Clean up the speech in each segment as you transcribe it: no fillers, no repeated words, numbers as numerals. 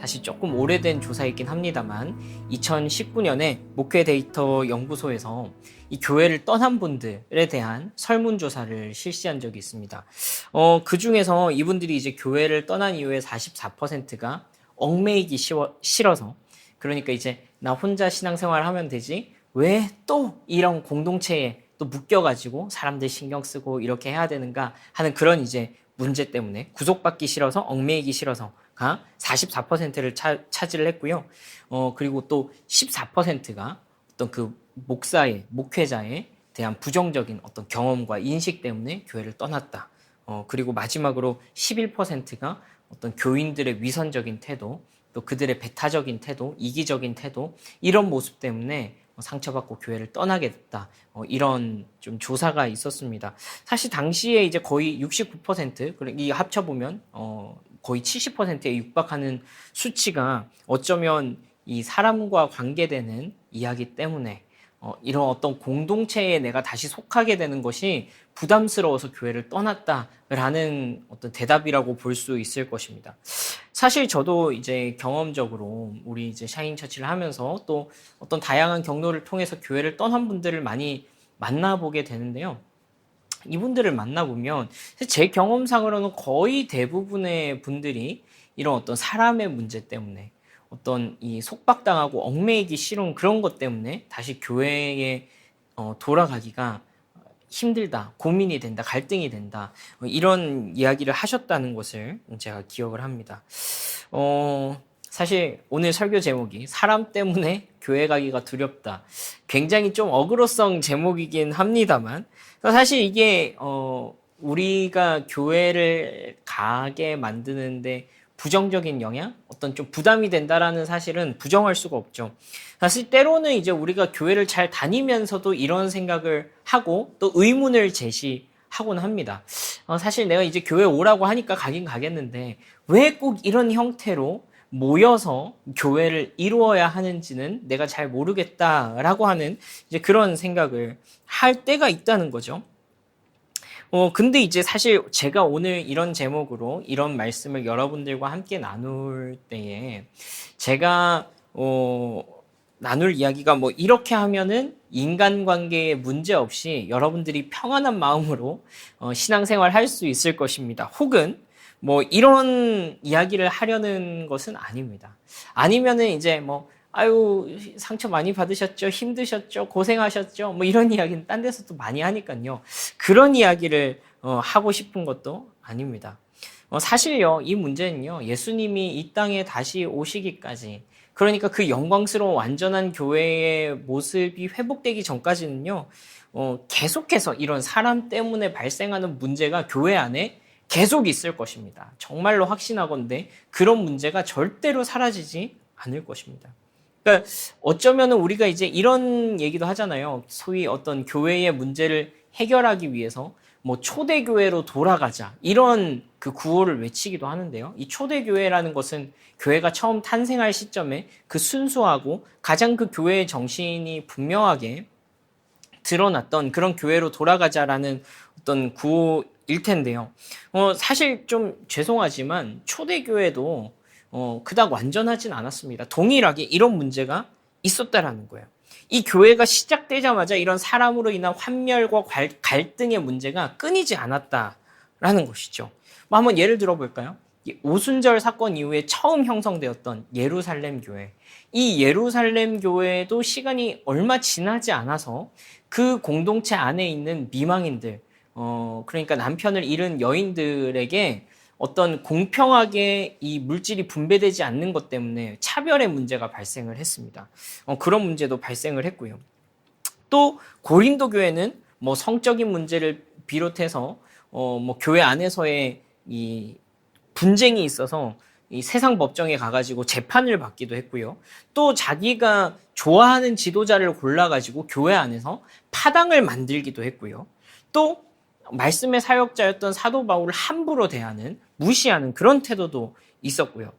사실 조금 오래된 조사이긴 합니다만 2019년에 목회 데이터 연구소에서 이 교회를 떠난 분들에 대한 설문조사를 실시한 적이 있습니다. 그 중에서 이분들이 이제 교회를 떠난 이후에 44%가 얽매이기 싫어서, 그러니까 이제 나 혼자 신앙생활 하면 되지 왜 또 이런 공동체에 또 묶여가지고 사람들 신경 쓰고 이렇게 해야 되는가 하는 그런 이제 문제 때문에 구속받기 싫어서 얽매이기 싫어서가 44%를 차지를 했고요. 그리고 또 14%가 어떤 그 목회자에 대한 부정적인 어떤 경험과 인식 때문에 교회를 떠났다. 그리고 마지막으로 11%가 어떤 교인들의 위선적인 태도, 또 그들의 배타적인 태도, 이기적인 태도, 이런 모습 때문에 상처받고 교회를 떠나게 됐다. 이런 좀 조사가 있었습니다. 사실 당시에 이제 거의 69%, 이 합쳐보면, 거의 70%에 육박하는 수치가 어쩌면 이 사람과 관계되는 이야기 때문에 이런 어떤 공동체에 내가 다시 속하게 되는 것이 부담스러워서 교회를 떠났다라는 어떤 대답이라고 볼 수 있을 것입니다. 사실 저도 이제 경험적으로 우리 이제 샤인처치를 하면서 또 어떤 다양한 경로를 통해서 교회를 떠난 분들을 많이 만나보게 되는데요. 이분들을 만나보면 제 경험상으로는 거의 대부분의 분들이 이런 어떤 사람의 문제 때문에 어떤 이 속박당하고 얽매이기 싫은 그런 것 때문에 다시 교회에 돌아가기가 힘들다, 고민이 된다, 갈등이 된다, 이런 이야기를 하셨다는 것을 제가 기억을 합니다. 사실 오늘 설교 제목이 사람 때문에 교회 가기가 두렵다. 굉장히 좀 어그로성 제목이긴 합니다만, 사실 이게 우리가 교회를 가게 만드는데 부정적인 영향, 어떤 좀 부담이 된다라는 사실은 부정할 수가 없죠. 사실 때로는 이제 우리가 교회를 잘 다니면서도 이런 생각을 하고 또 의문을 제시하곤 합니다. 사실 내가 이제 교회 오라고 하니까 가긴 가겠는데 왜 꼭 이런 형태로 모여서 교회를 이루어야 하는지는 내가 잘 모르겠다라고 하는 이제 그런 생각을 할 때가 있다는 거죠. 근데 이제 사실 제가 오늘 이런 제목으로 이런 말씀을 여러분들과 함께 나눌 때에 제가, 나눌 이야기가 뭐 이렇게 하면은 인간관계에 문제 없이 여러분들이 평안한 마음으로 신앙생활 할 수 있을 것입니다. 혹은 뭐 이런 이야기를 하려는 것은 아닙니다. 아니면은 이제 뭐 아유 상처 많이 받으셨죠, 힘드셨죠, 고생하셨죠, 뭐 이런 이야기는 딴 데서 또 많이 하니까요. 그런 이야기를 하고 싶은 것도 아닙니다. 사실요, 이 문제는요, 예수님이 이 땅에 다시 오시기까지, 그러니까 그 영광스러운 완전한 교회의 모습이 회복되기 전까지는요, 계속해서 이런 사람 때문에 발생하는 문제가 교회 안에 계속 있을 것입니다. 정말로 확신하건대 그런 문제가 절대로 사라지지 않을 것입니다. 그러니까 어쩌면 우리가 이제 이런 얘기도 하잖아요. 소위 어떤 교회의 문제를 해결하기 위해서 뭐 초대교회로 돌아가자, 이런 그 구호를 외치기도 하는데요. 이 초대교회라는 것은 교회가 처음 탄생할 시점에 그 순수하고 가장 그 교회의 정신이 분명하게 드러났던 그런 교회로 돌아가자라는 어떤 구호일 텐데요. 사실 좀 죄송하지만 초대교회도 그닥 완전하진 않았습니다. 동일하게 이런 문제가 있었다라는 거예요. 이 교회가 시작되자마자 이런 사람으로 인한 환멸과 갈등의 문제가 끊이지 않았다라는 것이죠. 뭐 한번 예를 들어볼까요? 오순절 사건 이후에 처음 형성되었던 예루살렘 교회. 이 예루살렘 교회도 시간이 얼마 지나지 않아서 그 공동체 안에 있는 미망인들, 그러니까 남편을 잃은 여인들에게 어떤 공평하게 이 물질이 분배되지 않는 것 때문에 차별의 문제가 발생을 했습니다. 그런 문제도 발생을 했고요. 또 고린도 교회는 뭐 성적인 문제를 비롯해서 뭐 교회 안에서의 이 분쟁이 있어서 이 세상 법정에 가가지고 재판을 받기도 했고요. 또 자기가 좋아하는 지도자를 골라가지고 교회 안에서 파당을 만들기도 했고요. 또 말씀의 사역자였던 사도 바울을 함부로 대하는, 무시하는 그런 태도도 있었고요.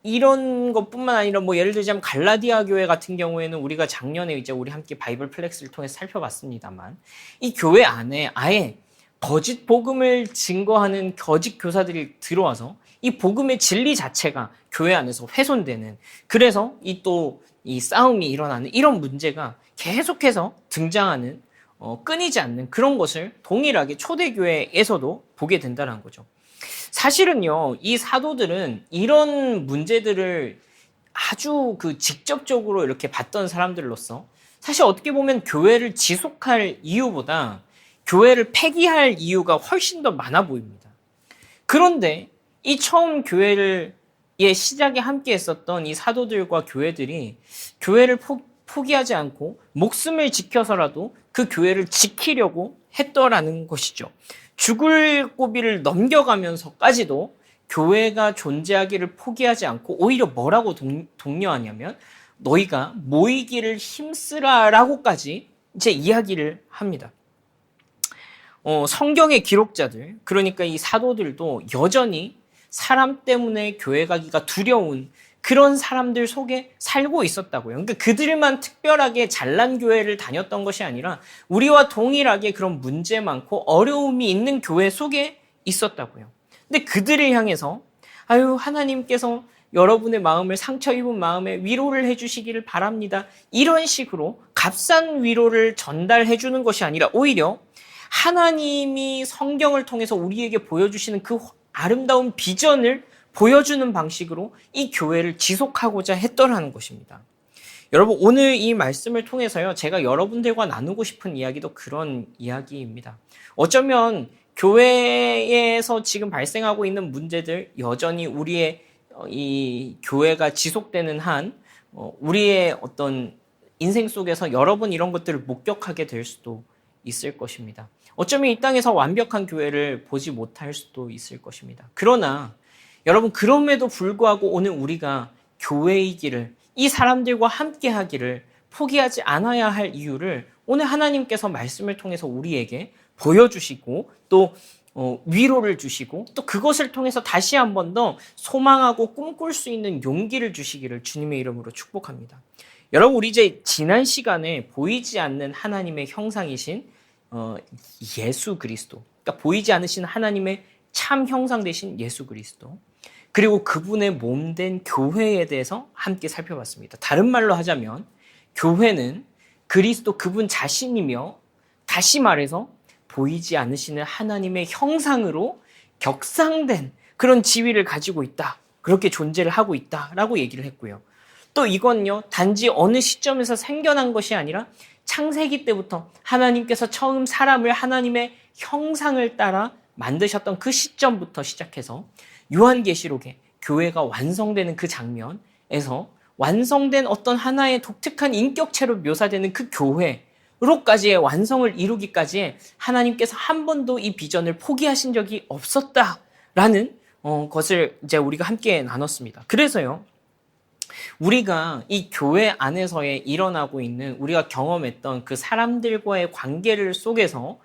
이런 것뿐만 아니라 뭐 예를 들자면 갈라디아 교회 같은 경우에는 우리가 작년에 이제 우리 함께 바이블 플렉스를 통해 살펴봤습니다만, 이 교회 안에 아예 거짓 복음을 증거하는 거짓 교사들이 들어와서 이 복음의 진리 자체가 교회 안에서 훼손되는, 그래서 이 싸움이 일어나는 이런 문제가 계속해서 등장하는, 끊이지 않는 그런 것을 동일하게 초대교회에서도 보게 된다는 거죠. 사실은요, 이 사도들은 이런 문제들을 아주 직접적으로 이렇게 봤던 사람들로서 사실 어떻게 보면 교회를 지속할 이유보다 교회를 폐기할 이유가 훨씬 더 많아 보입니다. 그런데 이 처음 교회의 시작에 함께 했었던 이 사도들과 교회들이 교회를 포기하지 않고 목숨을 지켜서라도 그 교회를 지키려고 했더라는 것이죠. 죽을 고비를 넘겨가면서까지도 교회가 존재하기를 포기하지 않고 오히려 뭐라고 독려하냐면 너희가 모이기를 힘쓰라라고까지 이제 이야기를 합니다. 성경의 기록자들, 그러니까 이 사도들도 여전히 사람 때문에 교회 가기가 두려운 그런 사람들 속에 살고 있었다고요. 그러니까 그들만 특별하게 잘난 교회를 다녔던 것이 아니라 우리와 동일하게 그런 문제 많고 어려움이 있는 교회 속에 있었다고요. 근데 그들을 향해서 하나님께서 여러분의 마음을, 상처 입은 마음에 위로를 해주시기를 바랍니다, 이런 식으로 값싼 위로를 전달해 주는 것이 아니라 오히려 하나님이 성경을 통해서 우리에게 보여주시는 그 아름다운 비전을 보여주는 방식으로 이 교회를 지속하고자 했더라는 것입니다. 여러분, 오늘 이 말씀을 통해서요, 제가 여러분들과 나누고 싶은 이야기도 그런 이야기입니다. 어쩌면 교회에서 지금 발생하고 있는 문제들, 여전히 우리의 이 교회가 지속되는 한 우리의 어떤 인생 속에서 여러 번 이런 것들을 목격하게 될 수도 있을 것입니다. 어쩌면 이 땅에서 완벽한 교회를 보지 못할 수도 있을 것입니다. 그러나 여러분, 그럼에도 불구하고 오늘 우리가 교회이기를, 이 사람들과 함께 하기를 포기하지 않아야 할 이유를 오늘 하나님께서 말씀을 통해서 우리에게 보여주시고 또 위로를 주시고 또 그것을 통해서 다시 한 번 더 소망하고 꿈꿀 수 있는 용기를 주시기를 주님의 이름으로 축복합니다. 여러분, 우리 이제 지난 시간에 보이지 않는 하나님의 형상이신 예수 그리스도, 그러니까 보이지 않으신 하나님의 참 형상 되신 예수 그리스도, 그리고 그분의 몸된 교회에 대해서 함께 살펴봤습니다. 다른 말로 하자면 교회는 그리스도 그분 자신이며, 다시 말해서 보이지 않으시는 하나님의 형상으로 격상된 그런 지위를 가지고 있다, 그렇게 존재를 하고 있다라고 얘기를 했고요. 또 이건요, 단지 어느 시점에서 생겨난 것이 아니라 창세기 때부터 하나님께서 처음 사람을 하나님의 형상을 따라 만드셨던 그 시점부터 시작해서 요한계시록에 교회가 완성되는 그 장면에서 완성된 어떤 하나의 독특한 인격체로 묘사되는 그 교회로까지의 완성을 이루기까지 하나님께서 한 번도 이 비전을 포기하신 적이 없었다라는 것을 이제 우리가 함께 나눴습니다. 그래서요, 우리가 이 교회 안에서의 일어나고 있는, 우리가 경험했던 그 사람들과의 관계를 속에서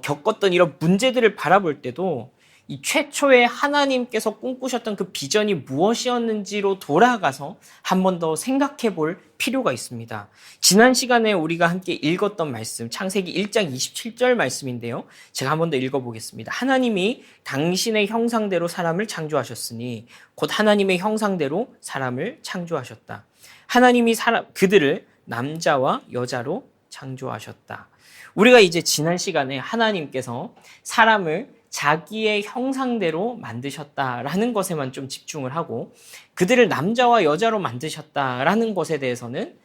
겪었던 이런 문제들을 바라볼 때도 이 최초의 하나님께서 꿈꾸셨던 그 비전이 무엇이었는지로 돌아가서 한 번 더 생각해 볼 필요가 있습니다. 지난 시간에 우리가 함께 읽었던 말씀, 창세기 1장 27절 말씀인데요. 제가 한 번 더 읽어보겠습니다. 하나님이 당신의 형상대로 사람을 창조하셨으니 곧 하나님의 형상대로 사람을 창조하셨다. 하나님이 그들을 남자와 여자로 창조하셨다. 우리가 이제 지난 시간에 하나님께서 사람을 자기의 형상대로 만드셨다라는 것에만 좀 집중을 하고 그들을 남자와 여자로 만드셨다라는 것에 대해서는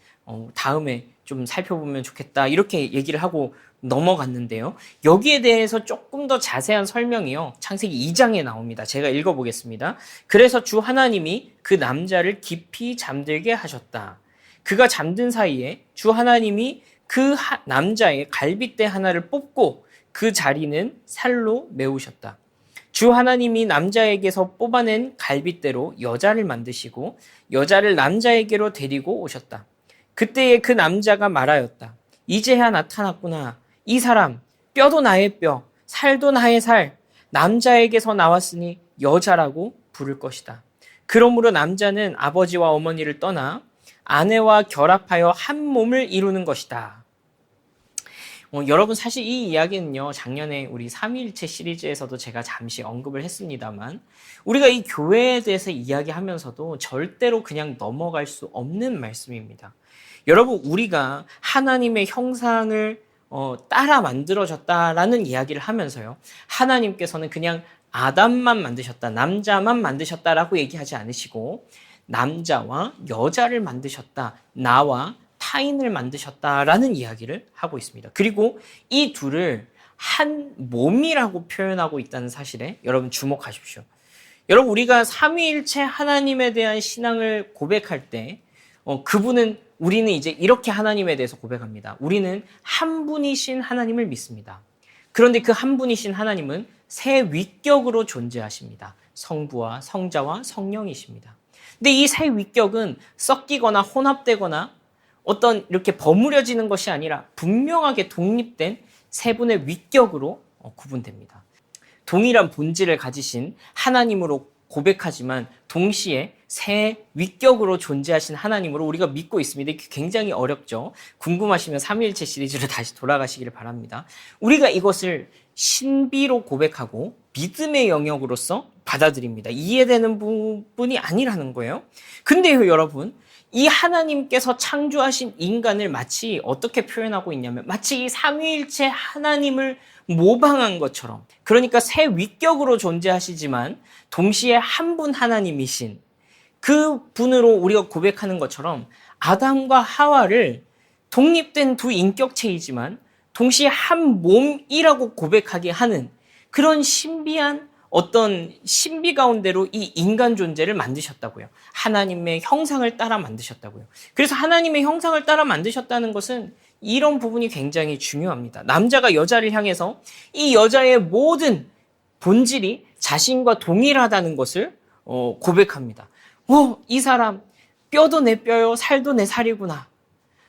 다음에 좀 살펴보면 좋겠다, 이렇게 얘기를 하고 넘어갔는데요. 여기에 대해서 조금 더 자세한 설명이요, 창세기 2장에 나옵니다. 제가 읽어보겠습니다. 그래서 주 하나님이 그 남자를 깊이 잠들게 하셨다. 그가 잠든 사이에 주 하나님이 그 남자의 갈빗대 하나를 뽑고 그 자리는 살로 메우셨다. 주 하나님이 남자에게서 뽑아낸 갈빗대로 여자를 만드시고 여자를 남자에게로 데리고 오셨다. 그때에 그 남자가 말하였다. 이제야 나타났구나. 이 사람, 뼈도 나의 뼈, 살도 나의 살, 남자에게서 나왔으니 여자라고 부를 것이다. 그러므로 남자는 아버지와 어머니를 떠나 아내와 결합하여 한 몸을 이루는 것이다. 여러분 사실 이 이야기는요, 작년에 우리 삼위일체 시리즈에서도 제가 잠시 언급을 했습니다만, 우리가 이 교회에 대해서 이야기하면서도 절대로 그냥 넘어갈 수 없는 말씀입니다. 여러분, 우리가 하나님의 형상을 따라 만들어졌다라는 이야기를 하면서요, 하나님께서는 그냥 아담만 만드셨다, 남자만 만드셨다라고 얘기하지 않으시고, 남자와 여자를 만드셨다, 나와 타인을 만드셨다라는 이야기를 하고 있습니다. 그리고 이 둘을 한 몸이라고 표현하고 있다는 사실에 여러분 주목하십시오. 여러분, 우리가 삼위일체 하나님에 대한 신앙을 고백할 때 우리는 이제 이렇게 하나님에 대해서 고백합니다. 우리는 한 분이신 하나님을 믿습니다. 그런데 그 한 분이신 하나님은 세 위격으로 존재하십니다. 성부와 성자와 성령이십니다. 근데 이 세 위격은 섞이거나 혼합되거나 어떤 이렇게 버무려지는 것이 아니라 분명하게 독립된 세 분의 위격으로 구분됩니다. 동일한 본질을 가지신 하나님으로 고백하지만 동시에 세 위격으로 존재하신 하나님으로 우리가 믿고 있습니다. 이게 굉장히 어렵죠. 궁금하시면 삼위일체 시리즈로 다시 돌아가시기를 바랍니다. 우리가 이것을 신비로 고백하고 믿음의 영역으로서 받아들입니다. 이해되는 부분이 아니라는 거예요. 근데요, 여러분, 이 하나님께서 창조하신 인간을 마치 어떻게 표현하고 있냐면 마치 이 삼위일체 하나님을 모방한 것처럼, 그러니까 세 위격으로 존재하시지만 동시에 한 분 하나님이신 그 분으로 우리가 고백하는 것처럼 아담과 하와를 독립된 두 인격체이지만 동시에 한 몸이라고 고백하게 하는 그런 신비한 어떤 신비 가운데로 이 인간 존재를 만드셨다고요. 하나님의 형상을 따라 만드셨다고요. 그래서 하나님의 형상을 따라 만드셨다는 것은 이런 부분이 굉장히 중요합니다. 남자가 여자를 향해서 이 여자의 모든 본질이 자신과 동일하다는 것을 고백합니다. 이 사람 뼈도 내 뼈요, 살도 내 살이구나.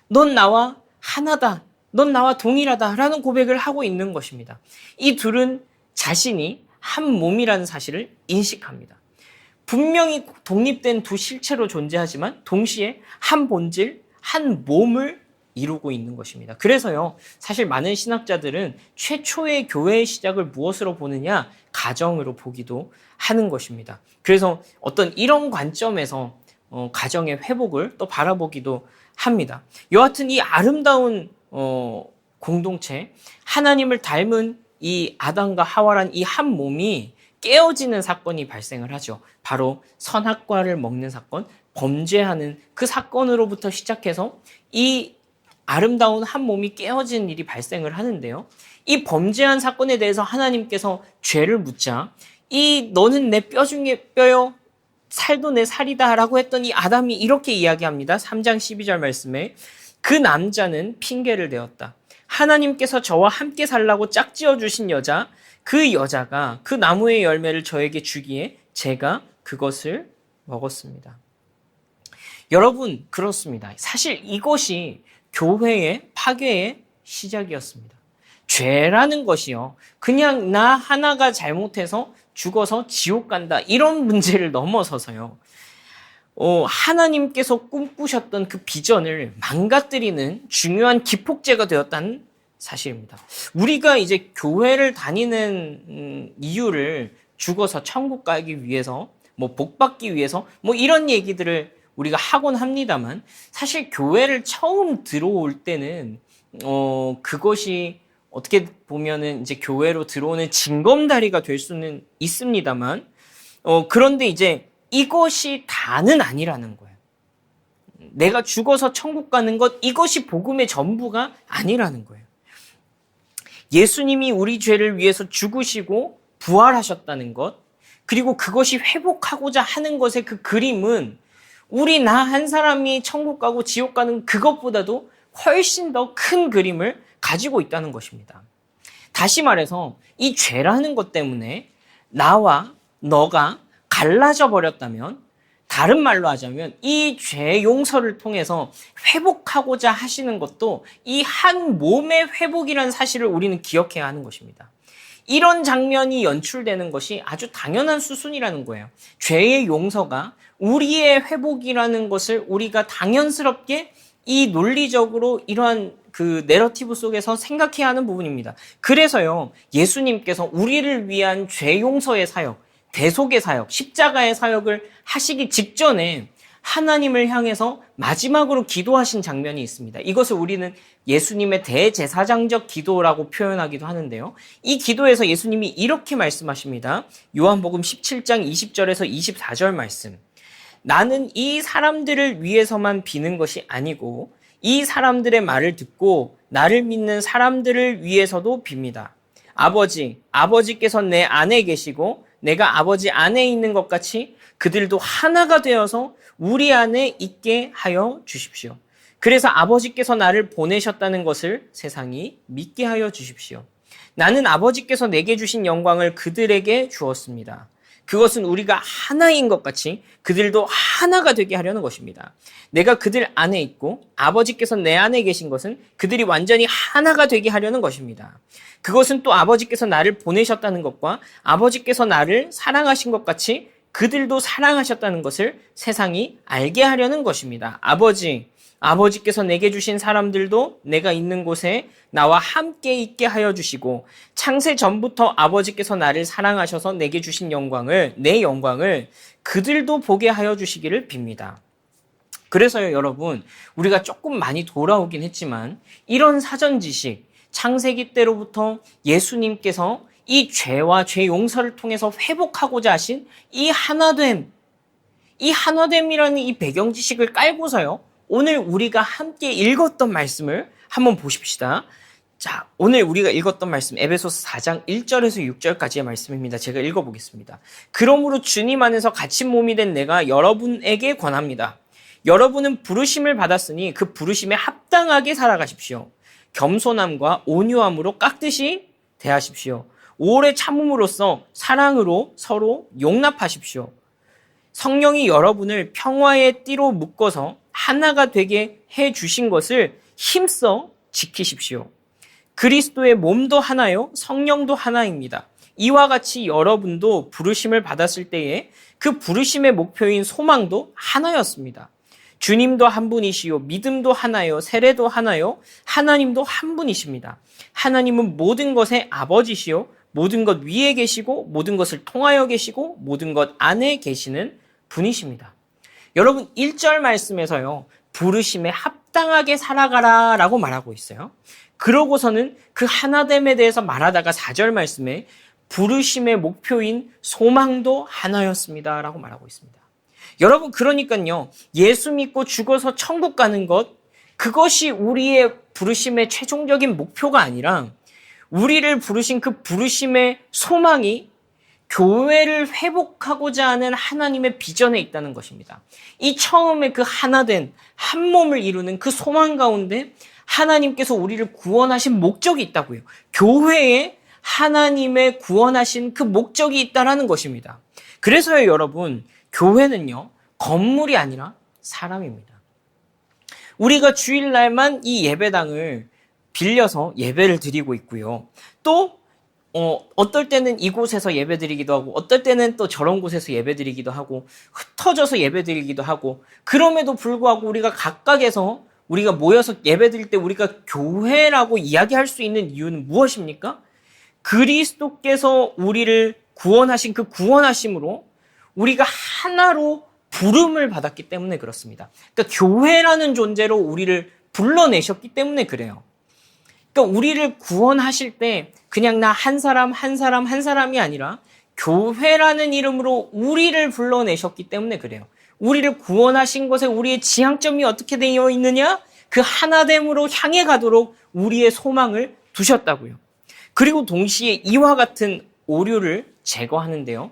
넌 나와 하나다. 넌 나와 동일하다라는 고백을 하고 있는 것입니다. 이 둘은 자신이 한 몸이라는 사실을 인식합니다. 분명히 독립된 두 실체로 존재하지만 동시에 한 본질, 한 몸을 이루고 있는 것입니다. 그래서요, 사실 많은 신학자들은 최초의 교회의 시작을 무엇으로 보느냐? 가정으로 보기도 하는 것입니다. 그래서 어떤 이런 관점에서 가정의 회복을 또 바라보기도 합니다. 여하튼 이 아름다운 공동체, 하나님을 닮은 이 아담과 하와란 이 한 몸이 깨어지는 사건이 발생을 하죠. 바로 선악과를 먹는 사건, 범죄하는 그 사건으로부터 시작해서 이 아름다운 한 몸이 깨어지는 일이 발생을 하는데요. 이 범죄한 사건에 대해서 하나님께서 죄를 묻자 너는 내 뼈 중에 뼈요, 살도 내 살이다 라고 했던 이 아담이 이렇게 이야기합니다. 3장 12절 말씀에 그 남자는 핑계를 대었다. 하나님께서 저와 함께 살라고 짝지어 주신 여자, 그 여자가 그 나무의 열매를 저에게 주기에 제가 그것을 먹었습니다. 여러분, 그렇습니다. 사실 이것이 교회의 파괴의 시작이었습니다. 죄라는 것이요, 그냥 나 하나가 잘못해서 죽어서 지옥 간다 이런 문제를 넘어서서요, 하나님께서 꿈꾸셨던 그 비전을 망가뜨리는 중요한 기폭제가 되었다는 사실입니다. 우리가 이제 교회를 다니는 이유를 죽어서 천국 가기 위해서, 복 받기 위해서, 이런 얘기들을 우리가 하곤 합니다만, 사실 교회를 처음 들어올 때는, 그것이 어떻게 보면은 이제 교회로 들어오는 징검다리가 될 수는 있습니다만, 그런데 이제 이것이 다는 아니라는 거예요. 내가 죽어서 천국 가는 것, 이것이 복음의 전부가 아니라는 거예요. 예수님이 우리 죄를 위해서 죽으시고 부활하셨다는 것, 그리고 그것이 회복하고자 하는 것의 그 그림은 우리 나 한 사람이 천국 가고 지옥 가는 그것보다도 훨씬 더 큰 그림을 가지고 있다는 것입니다. 다시 말해서 이 죄라는 것 때문에 나와 너가 갈라져 버렸다면, 다른 말로 하자면 이 죄 용서를 통해서 회복하고자 하시는 것도 이 한 몸의 회복이라는 사실을 우리는 기억해야 하는 것입니다. 이런 장면이 연출되는 것이 아주 당연한 수순이라는 거예요. 죄의 용서가 우리의 회복이라는 것을 우리가 당연스럽게 이 논리적으로 이러한 그 내러티브 속에서 생각해야 하는 부분입니다. 그래서요, 예수님께서 우리를 위한 죄 용서의 사역, 대속의 사역, 십자가의 사역을 하시기 직전에 하나님을 향해서 마지막으로 기도하신 장면이 있습니다. 이것을 우리는 예수님의 대제사장적 기도라고 표현하기도 하는데요. 이 기도에서 예수님이 이렇게 말씀하십니다. 요한복음 17장 20절에서 24절 말씀. 나는 이 사람들을 위해서만 비는 것이 아니고 이 사람들의 말을 듣고 나를 믿는 사람들을 위해서도 빕니다. 아버지께서 내 안에 계시고 내가 아버지 안에 있는 것 같이 그들도 하나가 되어서 우리 안에 있게 하여 주십시오. 그래서 아버지께서 나를 보내셨다는 것을 세상이 믿게 하여 주십시오. 나는 아버지께서 내게 주신 영광을 그들에게 주었습니다. 그것은 우리가 하나인 것 같이 그들도 하나가 되게 하려는 것입니다. 내가 그들 안에 있고 아버지께서 내 안에 계신 것은 그들이 완전히 하나가 되게 하려는 것입니다. 그것은 또 아버지께서 나를 보내셨다는 것과 아버지께서 나를 사랑하신 것 같이 그들도 사랑하셨다는 것을 세상이 알게 하려는 것입니다. 아버지께서 내게 주신 사람들도 내가 있는 곳에 나와 함께 있게 하여 주시고 창세 전부터 아버지께서 나를 사랑하셔서 내게 주신 내 영광을 그들도 보게 하여 주시기를 빕니다. 그래서요, 여러분, 우리가 조금 많이 돌아오긴 했지만 이런 사전 지식, 창세기 때로부터 예수님께서 이 죄와 죄 용서를 통해서 회복하고자 하신 이 하나됨이라는 이 배경 지식을 깔고서요, 오늘 우리가 함께 읽었던 말씀을 한번 보십시다. 자, 오늘 우리가 읽었던 말씀 에베소서 4장 1절에서 6절까지의 말씀입니다. 제가 읽어보겠습니다. 그러므로 주님 안에서 갇힌 몸이 된 내가 여러분에게 권합니다. 여러분은 부르심을 받았으니 그 부르심에 합당하게 살아가십시오. 겸손함과 온유함으로 깍듯이 대하십시오. 오래 참음으로써 사랑으로 서로 용납하십시오. 성령이 여러분을 평화의 띠로 묶어서 하나가 되게 해 주신 것을 힘써 지키십시오. 그리스도의 몸도 하나요, 성령도 하나입니다. 이와 같이 여러분도 부르심을 받았을 때에 그 부르심의 목표인 소망도 하나였습니다. 주님도 한 분이시요, 믿음도 하나요, 세례도 하나요, 하나님도 한 분이십니다. 하나님은 모든 것의 아버지시요, 모든 것 위에 계시고 모든 것을 통하여 계시고 모든 것 안에 계시는 분이십니다. 여러분, 1절 말씀에서요, 부르심에 합당하게 살아가라 라고 말하고 있어요. 그러고서는 그 하나됨에 대해서 말하다가 4절 말씀에 부르심의 목표인 소망도 하나였습니다 라고 말하고 있습니다. 여러분, 그러니까요, 예수 믿고 죽어서 천국 가는 것, 그것이 우리의 부르심의 최종적인 목표가 아니라 우리를 부르신 그 부르심의 소망이 교회를 회복하고자 하는 하나님의 비전에 있다는 것입니다. 이 처음에 그 하나된 한 몸을 이루는 그 소망 가운데 하나님께서 우리를 구원하신 목적이 있다고요. 교회에 하나님의 구원하신 그 목적이 있다라는 것입니다. 그래서요, 여러분, 교회는요, 건물이 아니라 사람입니다. 우리가 주일날만 이 예배당을 빌려서 예배를 드리고 있고요. 또 어떨 때는 이곳에서 예배드리기도 하고 어떨 때는 또 저런 곳에서 예배드리기도 하고 흩어져서 예배드리기도 하고, 그럼에도 불구하고 우리가 각각에서 우리가 모여서 예배드릴 때 우리가 교회라고 이야기할 수 있는 이유는 무엇입니까? 그리스도께서 우리를 구원하신 그 구원하심으로 우리가 하나로 부름을 받았기 때문에 그렇습니다. 그러니까 교회라는 존재로 우리를 불러내셨기 때문에 그래요. 그러니까 우리를 구원하실 때 그냥 나 한 사람이 아니라 교회라는 이름으로 우리를 불러내셨기 때문에 그래요. 우리를 구원하신 것에 우리의 지향점이 어떻게 되어 있느냐? 그 하나됨으로 향해 가도록 우리의 소망을 두셨다고요. 그리고 동시에 이와 같은 오류를 제거하는데요.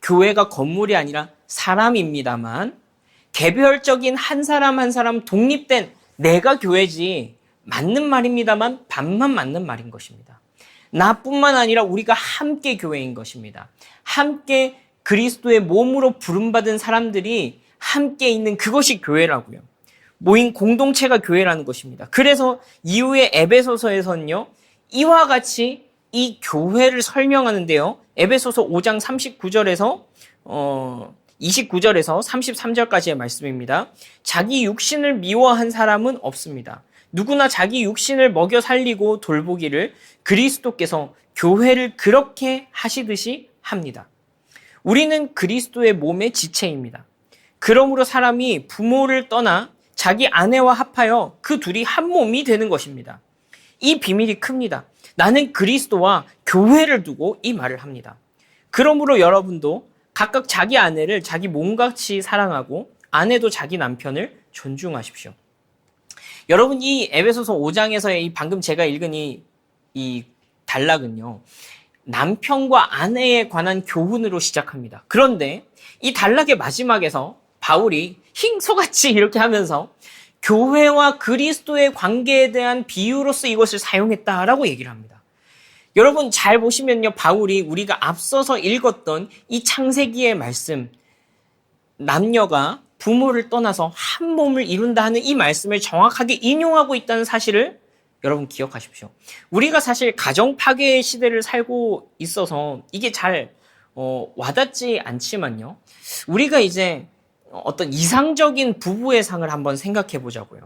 교회가 건물이 아니라 사람입니다만 개별적인 한 사람 한 사람 독립된 내가 교회지, 맞는 말입니다만 반만 맞는 말인 것입니다. 나뿐만 아니라 우리가 함께 교회인 것입니다. 함께 그리스도의 몸으로 부름받은 사람들이 함께 있는 그것이 교회라고요. 모인 공동체가 교회라는 것입니다. 그래서 이후에 에베소서에서는요, 이와 같이 이 교회를 설명하는데요. 에베소서 5장 39절에서 29절에서 33절까지의 말씀입니다. 자기 육신을 미워한 사람은 없습니다. 누구나 자기 육신을 먹여 살리고 돌보기를 그리스도께서 교회를 그렇게 하시듯이 합니다. 우리는 그리스도의 몸의 지체입니다. 그러므로 사람이 부모를 떠나 자기 아내와 합하여 그 둘이 한 몸이 되는 것입니다. 이 비밀이 큽니다. 나는 그리스도와 교회를 두고 이 말을 합니다. 그러므로 여러분도 각각 자기 아내를 자기 몸같이 사랑하고 아내도 자기 남편을 존중하십시오. 여러분, 이 에베소서 5장에서의 이 방금 제가 읽은 이 단락은요, 남편과 아내에 관한 교훈으로 시작합니다. 그런데 이 단락의 마지막에서 바울이 힝소같이 이렇게 하면서 교회와 그리스도의 관계에 대한 비유로서 이것을 사용했다라고 얘기를 합니다. 여러분 잘 보시면요, 바울이 우리가 앞서서 읽었던 이 창세기의 말씀, 남녀가 부모를 떠나서 한 몸을 이룬다 하는 이 말씀을 정확하게 인용하고 있다는 사실을 여러분 기억하십시오. 우리가 사실 가정 파괴의 시대를 살고 있어서 이게 잘 와닿지 않지만요, 우리가 이제 어떤 이상적인 부부의 상을 한번 생각해 보자고요.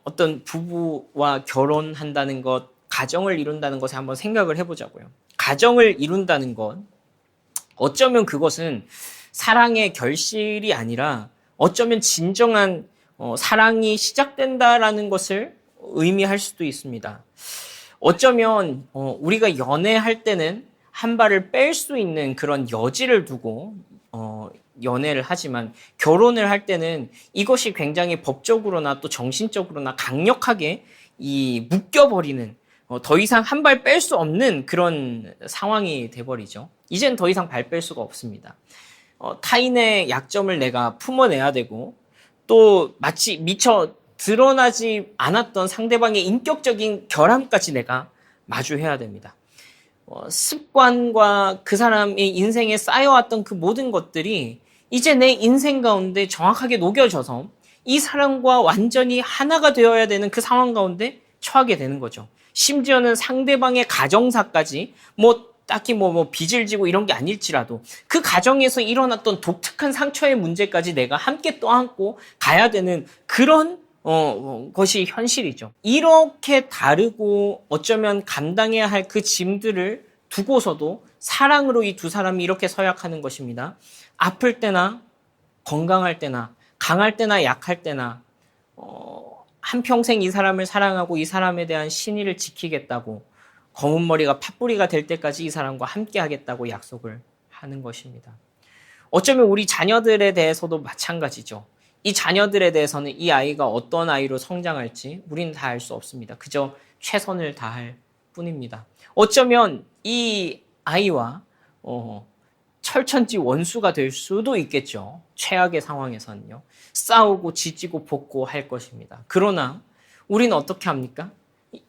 어떤 부부와 결혼한다는 것, 가정을 이룬다는 것에 한번 생각을 해보자고요. 가정을 이룬다는 것, 어쩌면 그것은 사랑의 결실이 아니라 어쩌면 진정한 사랑이 시작된다라는 것을 의미할 수도 있습니다. 어쩌면 우리가 연애할 때는 한 발을 뺄 수 있는 그런 여지를 두고 연애를 하지만 결혼을 할 때는 이것이 굉장히 법적으로나 또 정신적으로나 강력하게 묶여버리는, 더 이상 한 발 뺄 수 없는 그런 상황이 돼버리죠. 이젠 더 이상 발 뺄 수가 없습니다. 타인의 약점을 내가 품어내야 되고, 또 마치 미처 드러나지 않았던 상대방의 인격적인 결함까지 내가 마주해야 됩니다. 습관과 그 사람의 인생에 쌓여왔던 그 모든 것들이 이제 내 인생 가운데 정확하게 녹여져서 이 사람과 완전히 하나가 되어야 되는 그 상황 가운데 처하게 되는 거죠. 심지어는 상대방의 가정사까지 딱히 빚을 지고 이런 게 아닐지라도 그 가정에서 일어났던 독특한 상처의 문제까지 내가 함께 떠안고 가야 되는 그런 것이 현실이죠. 이렇게 다르고 어쩌면 감당해야 할 그 짐들을 두고서도 사랑으로 이 두 사람이 이렇게 서약하는 것입니다. 아플 때나 건강할 때나 강할 때나 약할 때나 한평생 이 사람을 사랑하고 이 사람에 대한 신의를 지키겠다고, 검은 머리가 팥뿌리가 될 때까지 이 사람과 함께 하겠다고 약속을 하는 것입니다. 어쩌면 우리 자녀들에 대해서도 마찬가지죠. 이 자녀들에 대해서는 이 아이가 어떤 아이로 성장할지 우리는 다 알 수 없습니다. 그저 최선을 다할 뿐입니다. 어쩌면 이 아이와 철천지 원수가 될 수도 있겠죠. 최악의 상황에서는요. 싸우고 지지고 볶고 할 것입니다. 그러나 우리는 어떻게 합니까?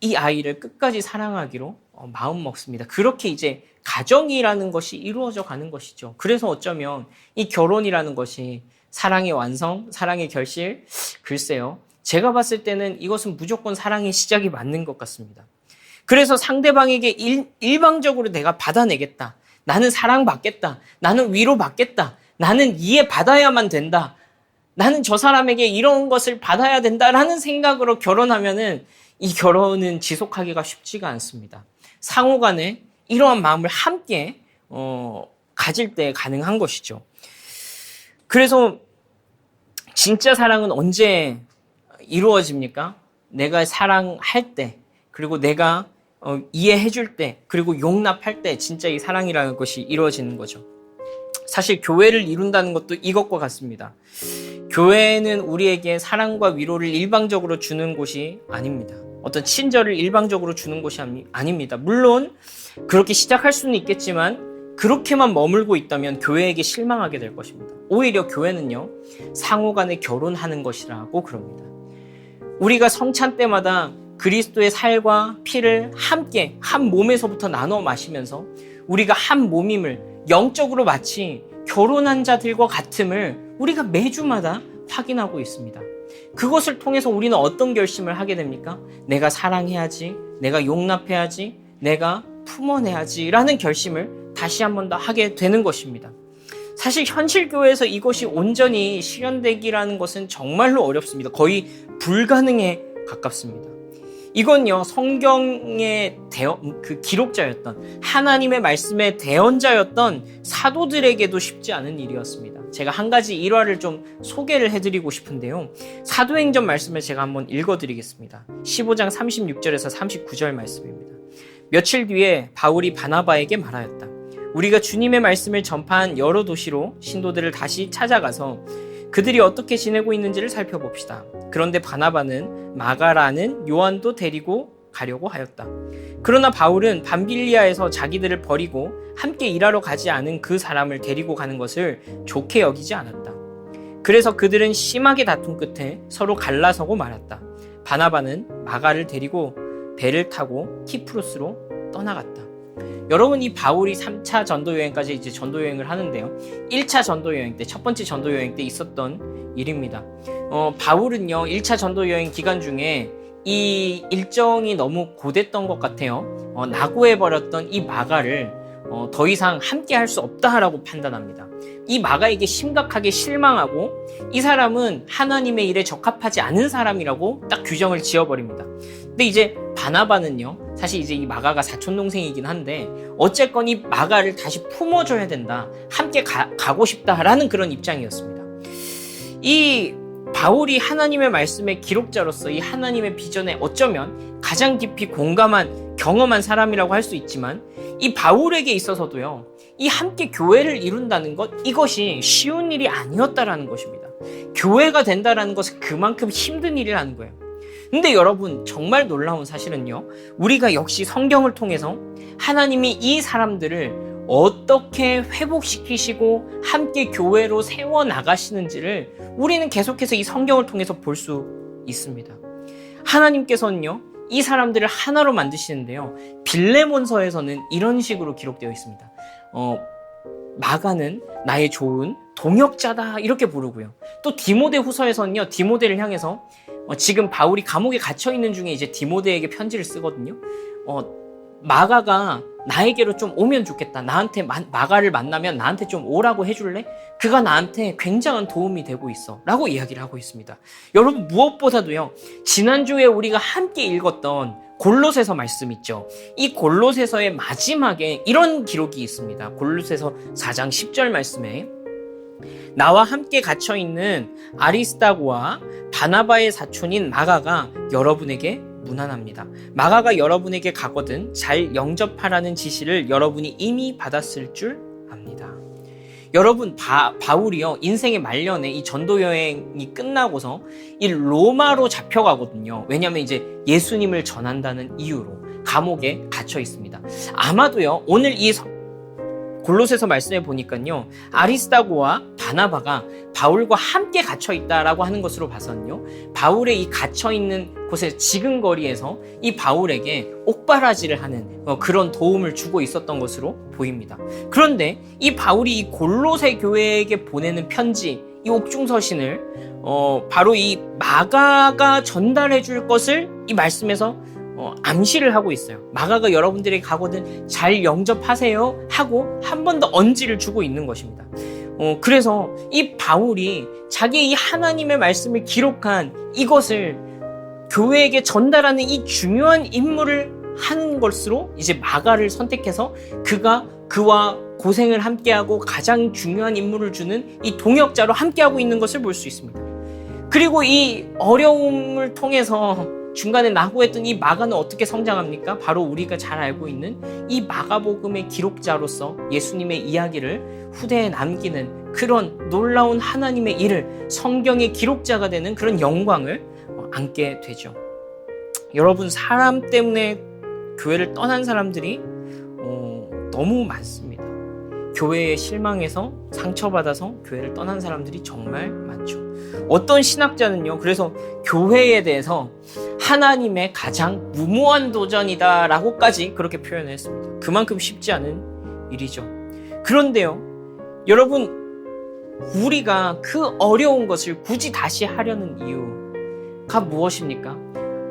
이 아이를 끝까지 사랑하기로 마음 먹습니다. 그렇게 이제 가정이라는 것이 이루어져 가는 것이죠. 그래서 어쩌면 이 결혼이라는 것이 사랑의 완성, 사랑의 결실, 글쎄요. 제가 봤을 때는 이것은 무조건 사랑의 시작이 맞는 것 같습니다. 그래서 상대방에게 일방적으로 내가 받아내겠다. 나는 사랑받겠다. 나는 위로받겠다. 나는 이해받아야만 된다. 나는 저 사람에게 이런 것을 받아야 된다라는 생각으로 결혼하면은 이 결혼은 지속하기가 쉽지가 않습니다. 상호 간에 이러한 마음을 함께 가질 때 가능한 것이죠. 그래서 진짜 사랑은 언제 이루어집니까? 내가 사랑할 때, 그리고 내가 이해해 줄 때, 그리고 용납할 때 진짜 이 사랑이라는 것이 이루어지는 거죠. 사실 교회를 이룬다는 것도 이것과 같습니다. 교회는 우리에게 사랑과 위로를 일방적으로 주는 곳이 아닙니다. 어떤 친절을 일방적으로 주는 곳이 아닙니다. 물론 그렇게 시작할 수는 있겠지만 그렇게만 머물고 있다면 교회에게 실망하게 될 것입니다. 오히려 교회는요, 상호 간에 결혼하는 것이라고 그럽니다. 우리가 성찬 때마다 그리스도의 살과 피를 함께 한 몸에서부터 나눠 마시면서 우리가 한 몸임을, 영적으로 마치 결혼한 자들과 같음을 우리가 매주마다 확인하고 있습니다. 그것을 통해서 우리는 어떤 결심을 하게 됩니까? 내가 사랑해야지, 내가 용납해야지, 내가 품어내야지 라는 결심을 다시 한 번 더 하게 되는 것입니다. 사실 현실 교회에서 이것이 온전히 실현되기라는 것은 정말로 어렵습니다. 거의 불가능에 가깝습니다. 이건요, 성경의 그 기록자였던, 하나님의 말씀의 대언자였던 사도들에게도 쉽지 않은 일이었습니다. 제가 한 가지 일화를 좀 소개를 해드리고 싶은데요. 사도행전 말씀을 제가 한번 읽어드리겠습니다. 15장 36절에서 39절 말씀입니다. 며칠 뒤에 바울이 바나바에게 말하였다. 우리가 주님의 말씀을 전파한 여러 도시로 신도들을 다시 찾아가서 그들이 어떻게 지내고 있는지를 살펴봅시다. 그런데 바나바는 마가라는 요한도 데리고 가려고 하였다. 그러나 바울은 밤빌리아에서 자기들을 버리고 함께 일하러 가지 않은 그 사람을 데리고 가는 것을 좋게 여기지 않았다. 그래서 그들은 심하게 다툰 끝에 서로 갈라서고 말았다. 바나바는 마가를 데리고 배를 타고 키프로스로 떠나갔다. 여러분, 이 바울이 3차 전도여행까지 이제 전도여행을 하는데요. 1차 전도여행 때, 첫 번째 전도여행 때 있었던 일입니다. 바울은요, 1차 전도여행 기간 중에 이 일정이 너무 고됐던 것 같아요. 낙오해버렸던 이 마가를 더 이상 함께 할 수 없다라고 판단합니다. 이 마가에게 심각하게 실망하고 이 사람은 하나님의 일에 적합하지 않은 사람이라고 딱 규정을 지어버립니다. 근데 이제 바나바는요, 사실 이제 이 마가가 사촌동생이긴 한데 어쨌건 이 마가를 다시 품어줘야 된다, 함께 가고 싶다라는 그런 입장이었습니다. 이 바울이 하나님의 말씀의 기록자로서 이 하나님의 비전에 어쩌면 가장 깊이 공감한, 경험한 사람이라고 할 수 있지만 이 바울에게 있어서도요, 이 함께 교회를 이룬다는 것, 이것이 쉬운 일이 아니었다라는 것입니다. 교회가 된다라는 것은 그만큼 힘든 일이라는 거예요. 근데 여러분, 정말 놀라운 사실은요, 우리가 역시 성경을 통해서 하나님이 이 사람들을 어떻게 회복시키시고 함께 교회로 세워나가시는지를 우리는 계속해서 이 성경을 통해서 볼 수 있습니다. 하나님께서는요, 이 사람들을 하나로 만드시는데요, 빌레몬서에서는 이런 식으로 기록되어 있습니다. 마가는 나의 좋은 동역자다, 이렇게 부르고요. 또 디모데후서에서는요, 디모데를 향해서 지금 바울이 감옥에 갇혀 있는 중에 이제 디모데에게 편지를 쓰거든요. 마가가 나에게로 좀 오면 좋겠다. 나한테 마가를 만나면 나한테 좀 오라고 해줄래? 그가 나한테 굉장한 도움이 되고 있어, 라고 이야기를 하고 있습니다. 여러분, 무엇보다도요, 지난주에 우리가 함께 읽었던 골로새서 말씀 있죠. 이 골로새서의 마지막에 이런 기록이 있습니다. 골로새서 4장 10절 말씀에 나와 함께 갇혀있는 아리스다고와 바나바의 사촌인 마가가 여러분에게 문안합니다. 마가가 여러분에게 가거든 잘 영접하라는 지시를 여러분이 이미 받았을 줄 압니다. 여러분, 바울이요, 인생의 말년에 이 전도 여행이 끝나고서 이 로마로 잡혀가거든요. 왜냐하면 이제 예수님을 전한다는 이유로 감옥에 갇혀 있습니다. 아마도요, 오늘 이 골로새서 말씀해 보니까요, 아리스다고와 바나바가 바울과 함께 갇혀 있다라고 하는 것으로 봐서는요, 바울의 이 갇혀 있는 곳에 지근거리에서 이 바울에게 옥바라지를 하는 그런 도움을 주고 있었던 것으로 보입니다. 그런데 이 바울이 이 골로새 교회에게 보내는 편지, 이 옥중서신을 바로 이 마가가 전달해 줄 것을 이 말씀에서 암시를 하고 있어요. 마가가 여러분들에게 가거든 잘 영접하세요 하고 한 번 더 언지를 주고 있는 것입니다. 그래서 이 바울이 자기 이 하나님의 말씀을 기록한 이것을 교회에게 전달하는 이 중요한 임무를 하는 것으로 이제 마가를 선택해서 그와 고생을 함께하고 가장 중요한 임무를 주는 이 동역자로 함께하고 있는 것을 볼 수 있습니다. 그리고 이 어려움을 통해서 중간에 낙오했던 이 마가는 어떻게 성장합니까? 바로 우리가 잘 알고 있는 이 마가복음의 기록자로서 예수님의 이야기를 후대에 남기는 그런 놀라운 하나님의 일을, 성경의 기록자가 되는 그런 영광을 안게 되죠. 여러분, 사람 때문에 교회를 떠난 사람들이 너무 많습니다. 교회에 실망해서 상처받아서 교회를 떠난 사람들이 정말 많죠. 어떤 신학자는요, 그래서 교회에 대해서 하나님의 가장 무모한 도전이다라고까지 그렇게 표현을 했습니다. 그만큼 쉽지 않은 일이죠. 그런데요, 여러분, 우리가 그 어려운 것을 굳이 다시 하려는 이유가 무엇입니까?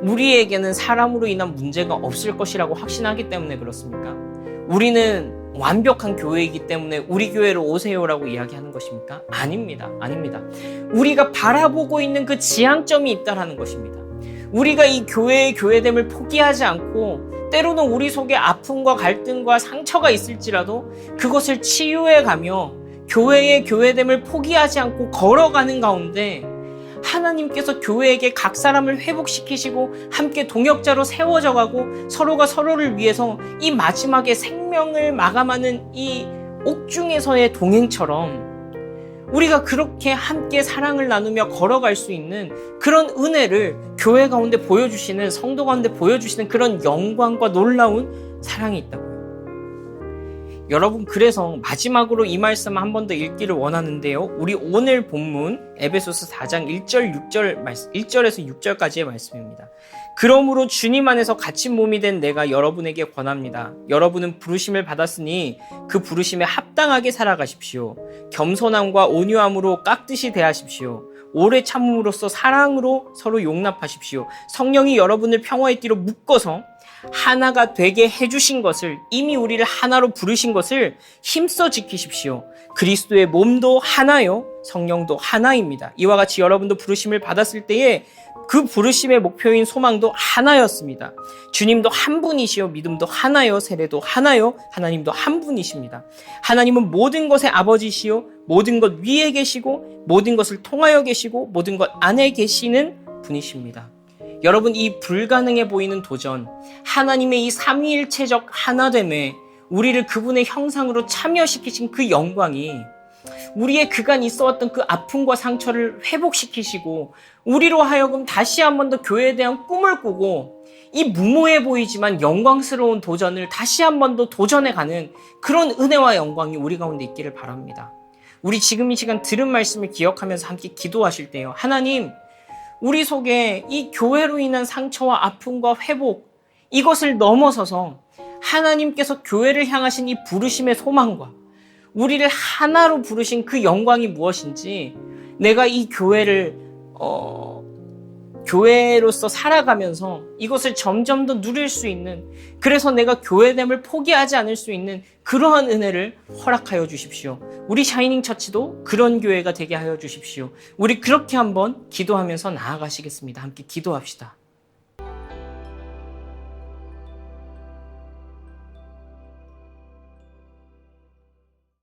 우리에게는 사람으로 인한 문제가 없을 것이라고 확신하기 때문에 그렇습니까? 우리는 완벽한 교회이기 때문에 우리 교회로 오세요라고 이야기하는 것입니까? 아닙니다. 아닙니다. 우리가 바라보고 있는 그 지향점이 있다라는 것입니다. 우리가 이 교회의 교회됨을 포기하지 않고 때로는 우리 속에 아픔과 갈등과 상처가 있을지라도 그것을 치유해가며 교회의 교회됨을 포기하지 않고 걸어가는 가운데 하나님께서 교회에게 각 사람을 회복시키시고 함께 동역자로 세워져 가고 서로가 서로를 위해서 이 마지막에 생명을 마감하는 이 옥중에서의 동행처럼 우리가 그렇게 함께 사랑을 나누며 걸어갈 수 있는 그런 은혜를 교회 가운데 보여주시는, 성도 가운데 보여주시는 그런 영광과 놀라운 사랑이 있다고요. 여러분, 그래서 마지막으로 이 말씀 한 번 더 읽기를 원하는데요. 우리 오늘 본문 에베소서 4장 1절에서 6절까지의 말씀입니다. 그러므로 주님 안에서 갇힌 몸이 된 내가 여러분에게 권합니다. 여러분은 부르심을 받았으니 그 부르심에 합당하게 살아가십시오. 겸손함과 온유함으로 깍듯이 대하십시오. 오래 참음으로써 사랑으로 서로 용납하십시오. 성령이 여러분을 평화의 띠로 묶어서 하나가 되게 해주신 것을, 이미 우리를 하나로 부르신 것을 힘써 지키십시오. 그리스도의 몸도 하나요, 성령도 하나입니다. 이와 같이 여러분도 부르심을 받았을 때에 그 부르심의 목표인 소망도 하나였습니다. 주님도 한 분이시요, 믿음도 하나요, 세례도 하나요, 하나님도 한 분이십니다. 하나님은 모든 것의 아버지시요, 모든 것 위에 계시고 모든 것을 통하여 계시고 모든 것 안에 계시는 분이십니다. 여러분, 이 불가능해 보이는 도전, 하나님의 이 삼위일체적 하나됨에 우리를 그분의 형상으로 참여시키신 그 영광이 우리의 그간 있어왔던 그 아픔과 상처를 회복시키시고 우리로 하여금 다시 한 번 더 교회에 대한 꿈을 꾸고 이 무모해 보이지만 영광스러운 도전을 다시 한 번 더 도전해가는 그런 은혜와 영광이 우리 가운데 있기를 바랍니다. 우리 지금 이 시간 들은 말씀을 기억하면서 함께 기도하실 때요, 하나님, 우리 속에 이 교회로 인한 상처와 아픔과 회복, 이것을 넘어서서 하나님께서 교회를 향하신 이 부르심의 소망과 우리를 하나로 부르신 그 영광이 무엇인지 내가 이 교회를 교회로서 살아가면서 이것을 점점 더 누릴 수 있는, 그래서 내가 교회됨을 포기하지 않을 수 있는 그러한 은혜를 허락하여 주십시오. 우리 샤이닝 처치도 그런 교회가 되게 하여 주십시오. 우리 그렇게 한번 기도하면서 나아가시겠습니다. 함께 기도합시다.